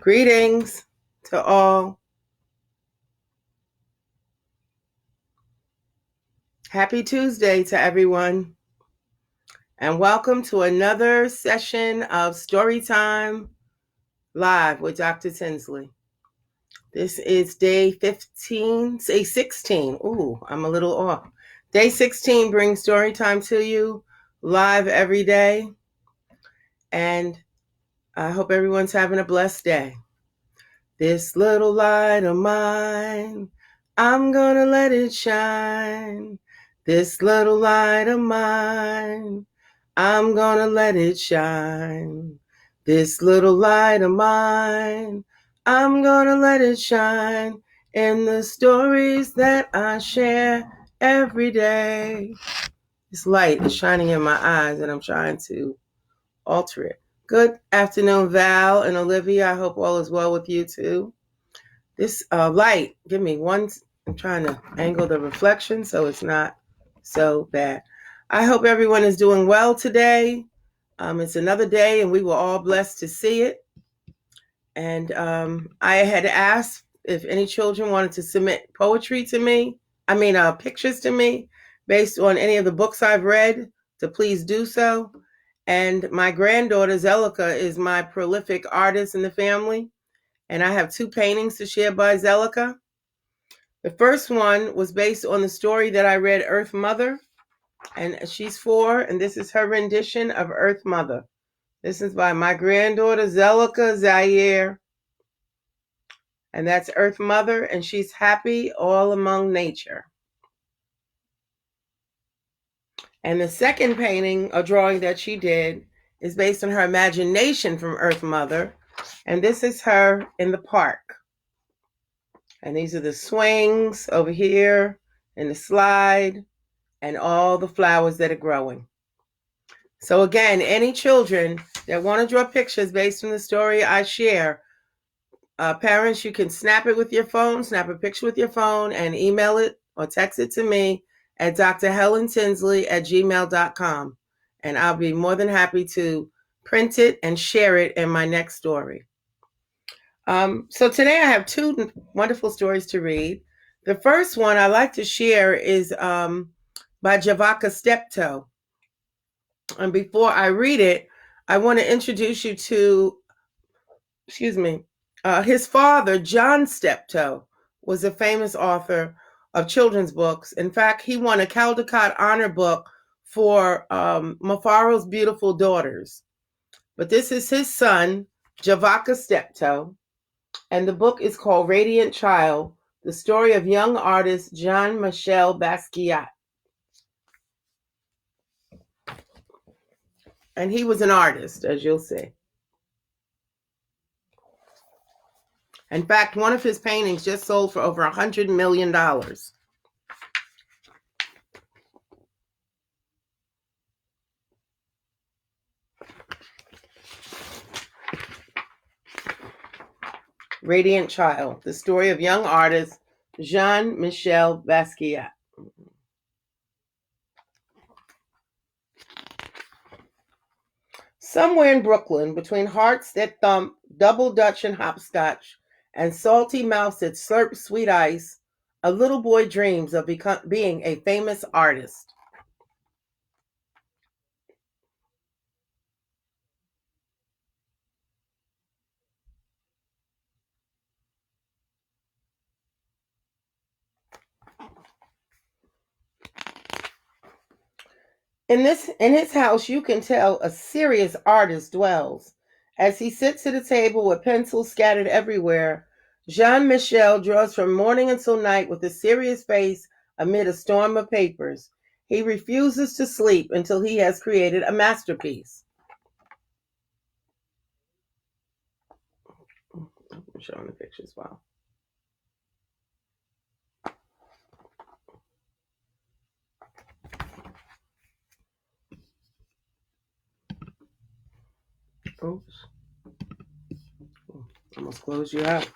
Greetings to all. Happy Tuesday to everyone. And welcome to another session of Storytime Live with Dr. Tinsley. This is day 16. Ooh, I'm a little off. Day 16 brings Storytime to you live every day. And I hope everyone's having a blessed day. This little light of mine, I'm gonna let it shine. This little light of mine, I'm gonna let it shine. This little light of mine, I'm gonna let it shine in the stories that I share every day. This light is shining in my eyes and I'm trying to alter it. Good afternoon, Val and Olivia. I hope all is well with you too. This light, give me one. I'm trying to angle the reflection so it's not so bad. I hope everyone is doing well today. It's another day and we were all blessed to see it. And I had asked if any children wanted to submit poetry to me, pictures to me based on any of the books I've read, to please do so. And my granddaughter, Zelika, is my prolific artist in the family. And I have 2 paintings to share by Zelika. The first one was based on the story that I read, Earth Mother. And she's 4, and this is her rendition of Earth Mother. This is by my granddaughter, Zelika Zaire. And that's Earth Mother, and she's happy all among nature. And the second painting or drawing that she did is based on her imagination from Earth Mother. And this is her in the park. And these are the swings over here and the slide and all the flowers that are growing. So again, any children that want to draw pictures based on the story I share, parents, you can snap it with your phone, snap a picture with your phone and email it or text it to me at drhelentinsley@gmail.com. And I'll be more than happy to print it and share it in my next story. So today I have 2 wonderful stories to read. The first one I like to share is by Javaka, Steptoe. And before I read it, I want to introduce you to, his father, John Steptoe, was a famous author of children's books. In fact, he won a Caldecott Honor Book for Mafaro's Beautiful Daughters. But this is his son, Javaka Steptoe, and the book is called Radiant Child, the story of young artist Jean-Michel Basquiat. And he was an artist, as you'll see. In fact, one of his paintings just sold for over $100 million. Radiant Child, the story of young artist Jean-Michel Basquiat. Somewhere in Brooklyn, between hearts that thump, double Dutch and hopscotch, and salty mouths that slurp sweet ice, a little boy dreams of being a famous artist. In his house, you can tell a serious artist dwells. As he sits at a table with pencils scattered everywhere, Jean-Michel draws from morning until night with a serious face amid a storm of papers. He refuses to sleep until he has created a masterpiece. I'm showing the pictures. Wow. Oops. Almost closed you out.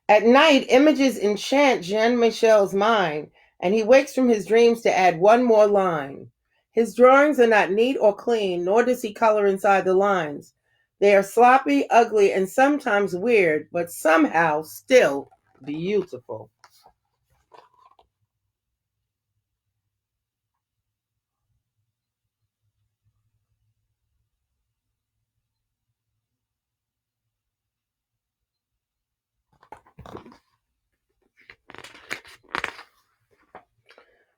At night, images enchant Jean-Michel's mind, and he wakes from his dreams to add one more line. His drawings are not neat or clean, nor does he color inside the lines. They are sloppy, ugly, and sometimes weird, but somehow still beautiful.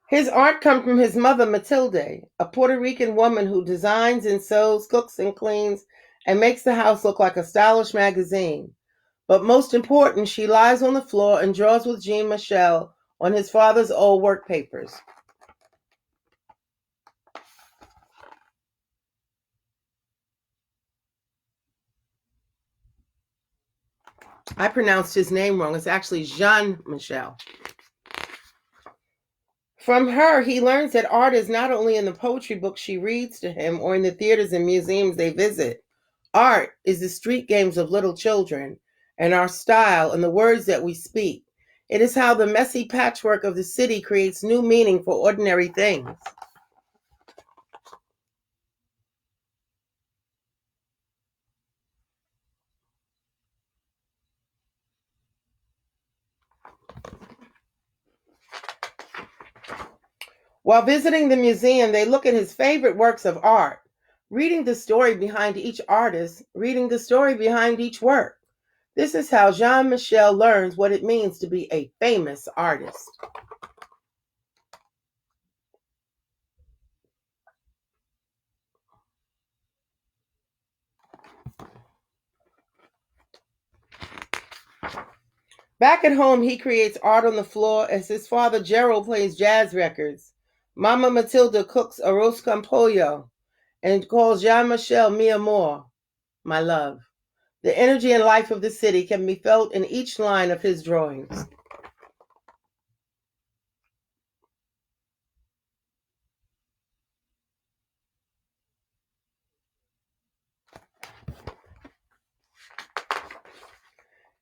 His art comes from his mother, Matilde, a Puerto Rican woman who designs and sews, cooks and cleans, and makes the house look like a stylish magazine. But most important, she lies on the floor and draws with Jean-Michel on his father's old work papers. I pronounced his name wrong. It's actually Jean-Michel. From her, he learns that art is not only in the poetry books she reads to him or in the theaters and museums they visit. Art is the street games of little children and our style and the words that we speak. It is how the messy patchwork of the city creates new meaning for ordinary things. While visiting the museum, they look at his favorite works of art, reading the story behind each artist, reading the story behind each work. This is how Jean-Michel learns what it means to be a famous artist. Back at home, he creates art on the floor as his father Gerald plays jazz records. Mama Matilda cooks arroz con pollo and calls Jean-Michel mi amor, my love. The energy and life of the city can be felt in each line of his drawings.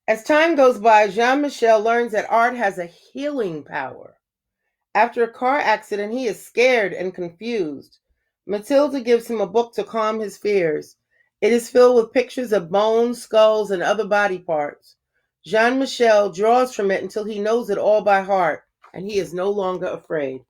As time goes by, Jean-Michel learns that art has a healing power. After a car accident, he is scared and confused. Matilda gives him a book to calm his fears. It is filled with pictures of bones, skulls, and other body parts. Jean-Michel draws from it until he knows it all by heart, and he is no longer afraid.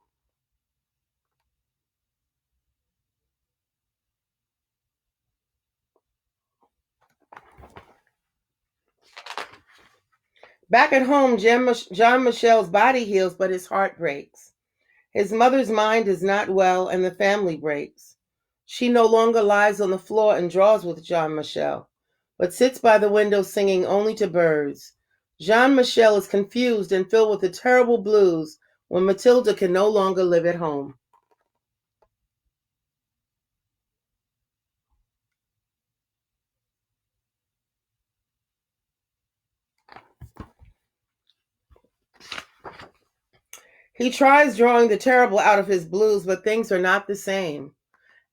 Back at home, Jean-Michel's body heals, but his heart breaks. His mother's mind is not well, and the family breaks. She no longer lies on the floor and draws with Jean-Michel, but sits by the window singing only to birds. Jean-Michel is confused and filled with the terrible blues when Matilda can no longer live at home. He tries drawing the terrible out of his blues, but things are not the same.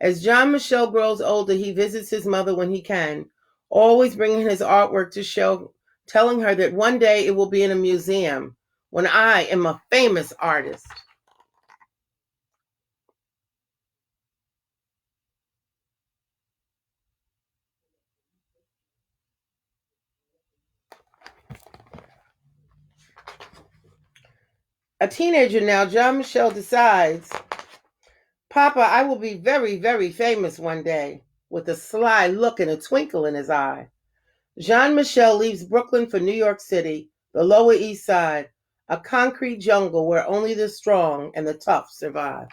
As Jean-Michel grows older, he visits his mother when he can, always bringing his artwork to show, telling her that one day it will be in a museum when I am a famous artist. A teenager now, Jean-Michel decides, Papa, I will be very, very famous one day, with a sly look and a twinkle in his eye. Jean-Michel leaves Brooklyn for New York City, the Lower East Side, a concrete jungle where only the strong and the tough survive.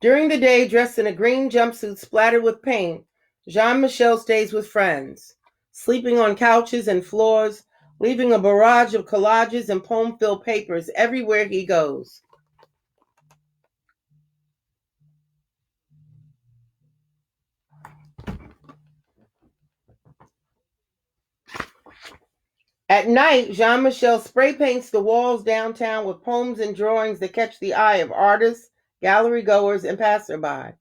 During the day, dressed in a green jumpsuit splattered with paint, Jean-Michel stays with friends, sleeping on couches and floors, leaving a barrage of collages and poem-filled papers everywhere he goes. At night, Jean-Michel spray paints the walls downtown with poems and drawings that catch the eye of artists, gallery goers, and passerby.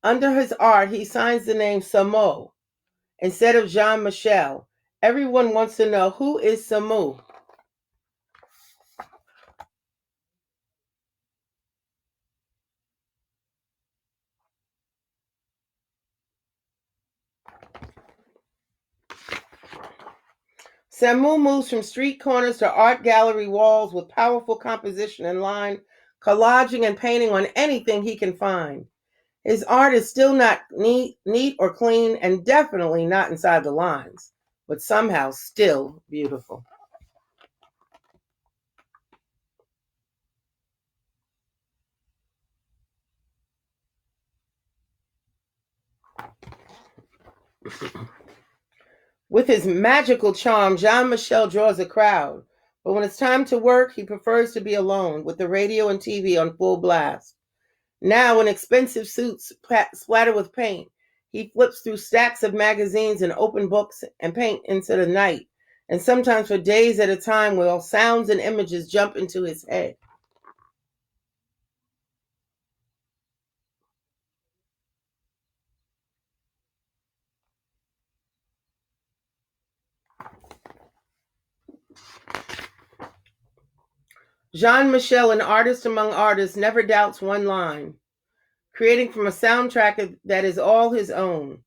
Under his art, he signs the name Samo instead of Jean-Michel, Everyone wants to know, who is Samu? Samu moves from street corners to art gallery walls with powerful composition and line, collaging and painting on anything he can find. His art is still not neat or clean, and definitely not inside the lines, but somehow still beautiful. With his magical charm, Jean-Michel draws a crowd, but when it's time to work, he prefers to be alone, with the radio and TV on full blast. Now, in expensive suits splattered with paint, he flips through stacks of magazines and open books and paint into the night, and sometimes for days at a time, while sounds and images jump into his head. Jean-Michel, an artist among artists, never doubts one line, creating from a soundtrack that is all his own.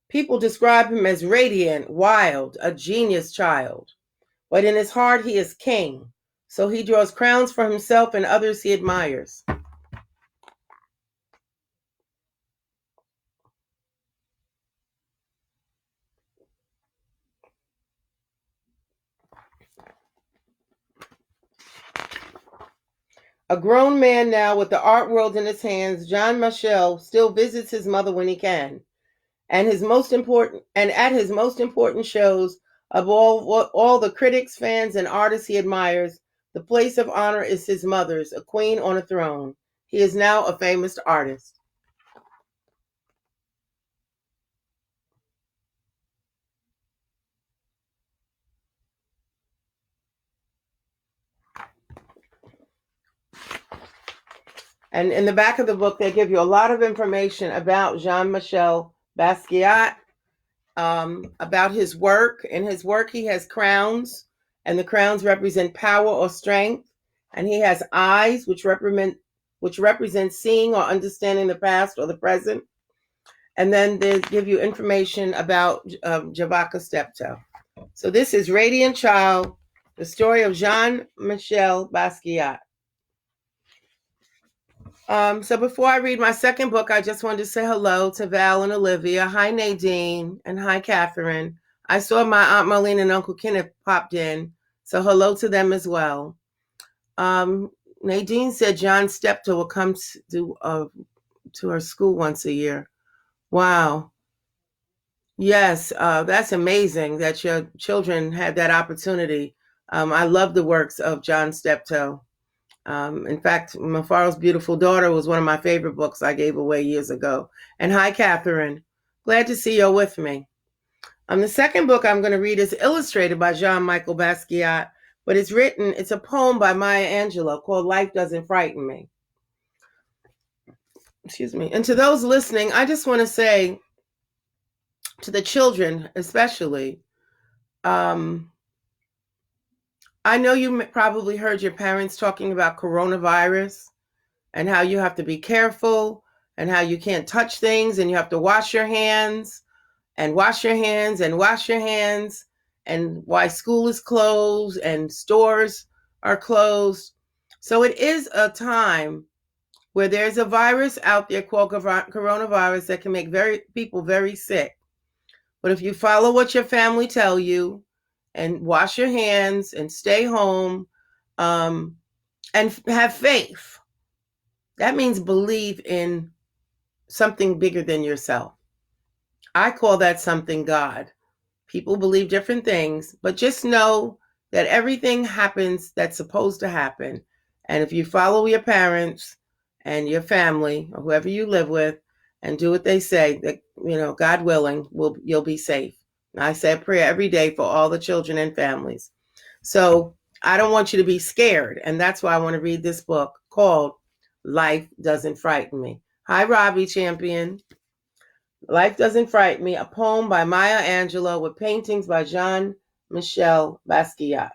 People describe him as radiant, wild, a genius child. But in his heart, he is king. So he draws crowns for himself and others he admires. A grown man now with the art world in his hands, Jean-Michel still visits his mother when he can. And at his most important shows, of all the critics, fans, and artists he admires, the place of honor is his mother's, a queen on a throne. He is now a famous artist. And in the back of the book, they give you a lot of information about Jean-Michel Basquiat, about his work. In his work, he has crowns, and the crowns represent power or strength. And he has eyes, which represent seeing or understanding the past or the present. And then they give you information about Javaka Steptoe. So this is Radiant Child, the story of Jean-Michel Basquiat. So before I read my second book, I just wanted to say hello to Val and Olivia. Hi, Nadine, and hi, Catherine. I saw my Aunt Marlene and Uncle Kenneth popped in, so hello to them as well. Nadine said John Steptoe will come to her school once a year. Wow. Yes, that's amazing that your children had that opportunity. I love the works of John Steptoe. In fact, Mafaro's Beautiful Daughter was one of my favorite books I gave away years ago. And hi, Catherine. Glad to see you're with me. The second book I'm going to read is illustrated by Jean-Michel Basquiat, but it's a poem by Maya Angelou called Life Doesn't Frighten Me. Excuse me. And to those listening, I just want to say, to the children especially, I know you probably heard your parents talking about coronavirus and how you have to be careful and how you can't touch things and you have to wash your hands and wash your hands and wash your hands, and why school is closed and stores are closed. So it is a time where there's a virus out there called coronavirus that can make people very sick. But if you follow what your family tell you and wash your hands and stay home, and have faith, that means believe in something bigger than yourself. I call that something God. People believe different things, but just know that everything happens that's supposed to happen. And if you follow your parents and your family or whoever you live with and do what they say, that, God willing, you'll be safe. I say a prayer every day for all the children and families. So I don't want you to be scared. And that's why I want to read this book called Life Doesn't Frighten Me. Hi, Robbie Champion. Life Doesn't Frighten Me, a poem by Maya Angelou with paintings by Jean-Michel Basquiat.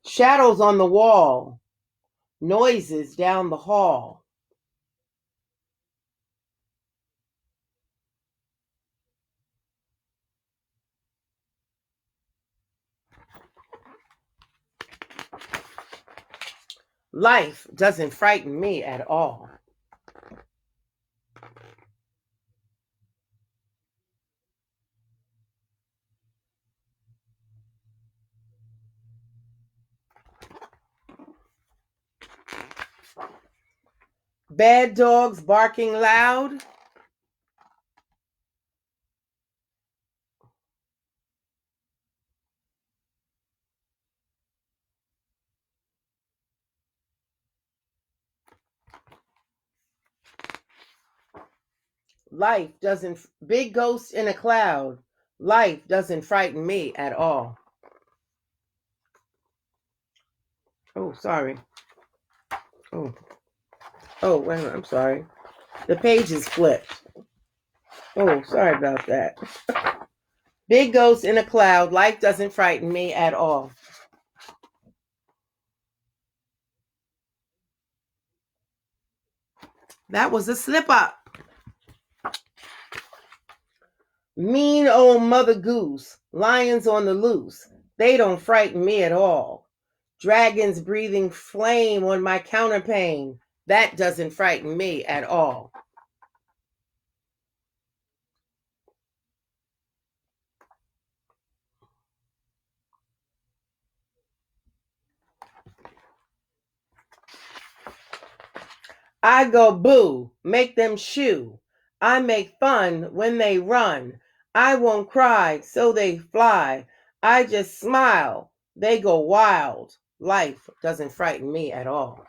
Shadows on the wall, noises down the hall. Life doesn't frighten me at all. Bad dogs barking loud. Life doesn't, big ghost in a cloud. Life doesn't frighten me at all. Oh, sorry. Oh, wait a minute, I'm sorry. The page is flipped. Oh, sorry about that. Big ghost in a cloud. Life doesn't frighten me at all. That was a slip up. Mean old mother goose. Lions on the loose. They don't frighten me at all. Dragons breathing flame on my counterpane. That doesn't frighten me at all. I go boo, make them shoo. I make fun when they run. I won't cry, so they fly. I just smile, they go wild. Life doesn't frighten me at all.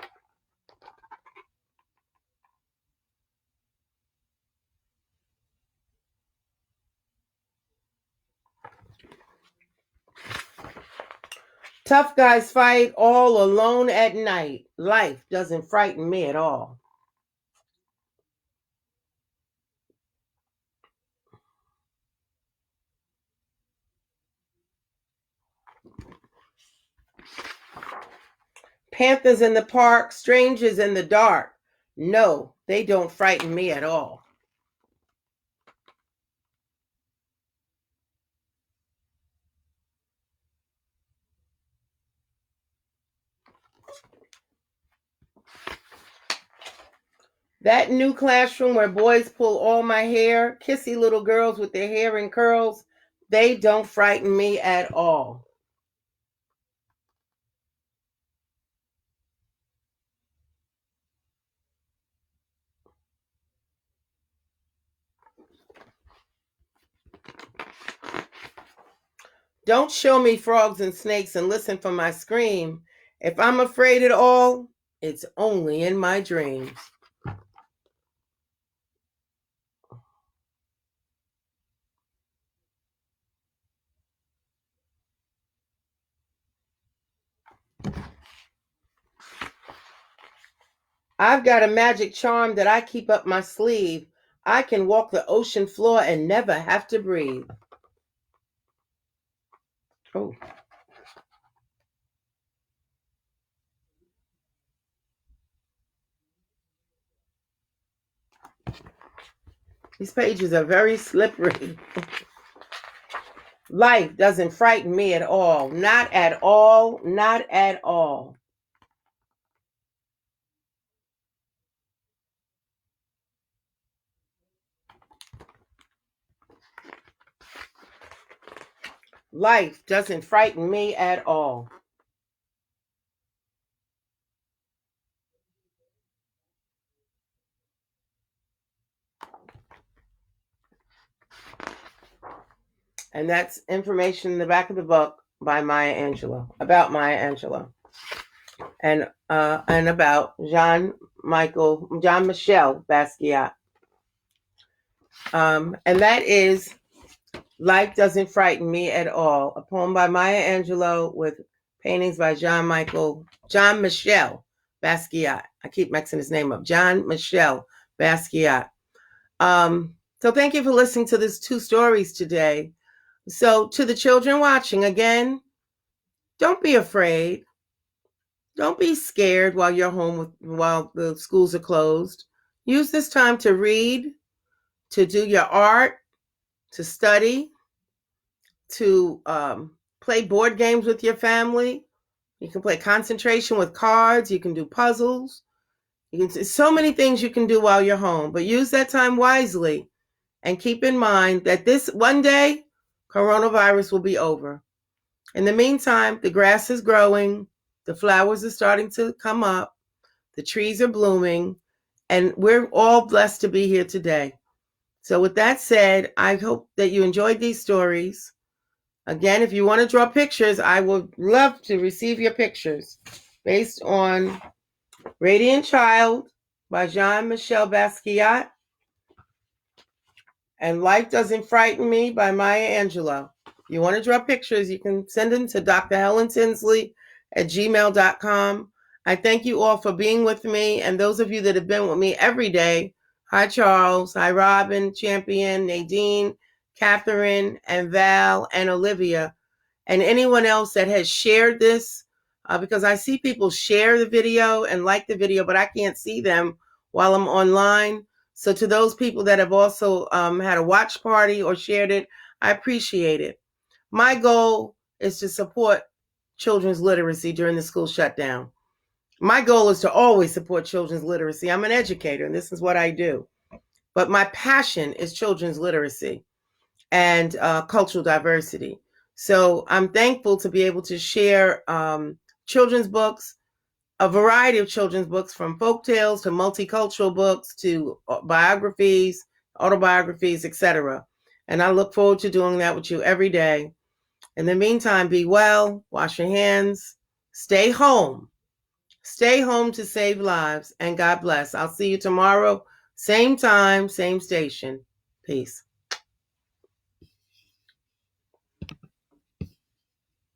Tough guys fight all alone at night. Life doesn't frighten me at all. Panthers in the park, strangers in the dark. No, they don't frighten me at all. That new classroom where boys pull all my hair, kissy little girls with their hair in curls, they don't frighten me at all. Don't show me frogs and snakes and listen for my scream. If I'm afraid at all, it's only in my dreams. I've got a magic charm that I keep up my sleeve. I can walk the ocean floor and never have to breathe. Oh, these pages are very slippery. Life doesn't frighten me at all. Not at all. Not at all. Life doesn't frighten me at all. And that's information in the back of the book by Maya Angelou, about Maya Angelou. And about Jean-Michel Basquiat. And that is Life Doesn't Frighten Me at All, a poem by Maya Angelou with Paintings by Jean-Michel Basquiat. I keep mixing his name up. Jean-Michel Basquiat. So thank you for listening to these 2 stories today. So to the children watching, again, don't be afraid. Don't be scared while you're home while the schools are closed. Use this time to read, to do your art, to study, to play board games with your family. You can play concentration with cards. You can do puzzles. So many things you can do while you're home, but use that time wisely and keep in mind that this one day, coronavirus will be over. In the meantime, the grass is growing, the flowers are starting to come up, the trees are blooming, and we're all blessed to be here today. So with that said, I hope that you enjoyed these stories. Again, if you want to draw pictures, I would love to receive your pictures based on Radiant Child by Jean-Michel Basquiat and Life Doesn't Frighten Me by Maya Angelou. If you want to draw pictures, you can send them to Dr. Helen Tinsley at gmail.com. I thank you all for being with me, and those of you that have been with me every day. Hi, Charles. Hi, Robin, Champion, Nadine, Catherine, and Val, and Olivia, and anyone else that has shared this, because I see people share the video and like the video, but I can't see them while I'm online. So to those people that have also had a watch party or shared it, I appreciate it. My goal is to support children's literacy during the school shutdown. My goal is to always support children's literacy. I'm an educator, and this is what I do. But my passion is children's literacy and cultural diversity. So I'm thankful to be able to share children's books, a variety of children's books, from folk tales to multicultural books to biographies, autobiographies, etc. And I look forward to doing that with you every day. In the meantime, be well, wash your hands, stay home. Stay home to save lives, and God bless. I'll see you tomorrow, same time, same station. Peace.